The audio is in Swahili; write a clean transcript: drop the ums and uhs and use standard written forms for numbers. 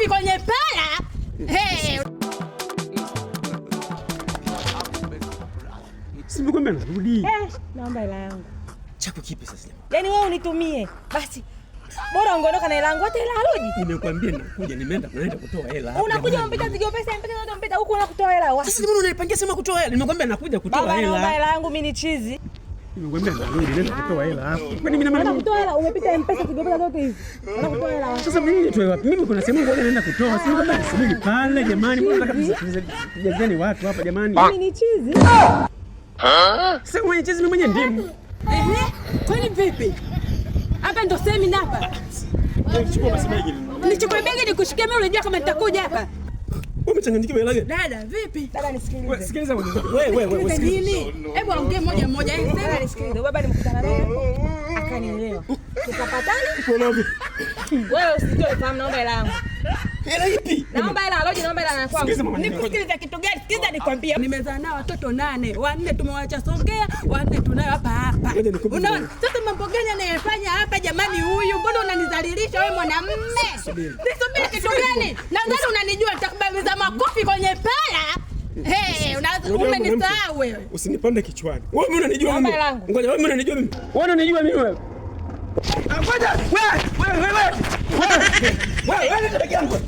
makofi kwenye pala. Hey. Simekwambia narudi. Naomba hela yangu. Chako kipi sasa? Yaani wewe unitumie. Basi. Bora ungeondoka na hela yangu hata hela Loji. Nimekwambia nakuja, naenda kutoa hela. Unakuja unampita zigio pesa, unampita huko unakutoa hela wapi? Sasa mbona unanipangia sema kutoa hela? Nimekwambia nakuja kutoa hela. Naomba hela yangu mimi ni chizi. Nimekwambia narudi, naenda kutoa hela hapo. Kwani mimi naenda kutoa hela, umepita M-Pesa zigio pesa zote hizi. Unakutoa hela wapi? Sasa mimi nitoe wapi? Mimi kuna sehemu ngoja naenda kutoa. Si kwamba nisubiri pale jamani, mbona nataka tujazeni watu hapa jamani? Mimi ni chizi. Sasa mwenye chizi mimi mwenye ndimu. Kwani vipi? Hapa ndo semina hapa. Chukua basi begi. Nichukue begi nikushikie mimi, unajua kama nitakuja hapa. Umechanganyikiwa hela gani? Dada, vipi? Dada nisikilize. Sikiliza wewe. Nini? Hebu ongee moja moja. Dada nisikilize. Baba nimekutana naye hapo. Akanielewa. Tukapatana? Wewe usitoe fahamu, naomba hela yangu. Hela ipi? Naomba hela Loji, naomba hela kwangu. Nikusikilize kitu gani? Sikiza nikwambie. Nimezaa nao watoto 8. 4 tumewaacha Songea, 4 tunayo hapa. Unaona? Sasa mambo gani anayefanya hapa jamani huyu? Mbona unanizalilisha wewe mwanamume? Nisubiri kitu gani? Nadhani unanijua, nitakubaliza makofi kwenye pala. Hey, umenisahau wewe. Usinipande kichwani. Wewe unanijua mimi. Ngoja, wewe unanijua mimi. Wewe unanijua mimi wewe. Ngoja. Wewe. Wewe. Wewe. Wewe. Wewe.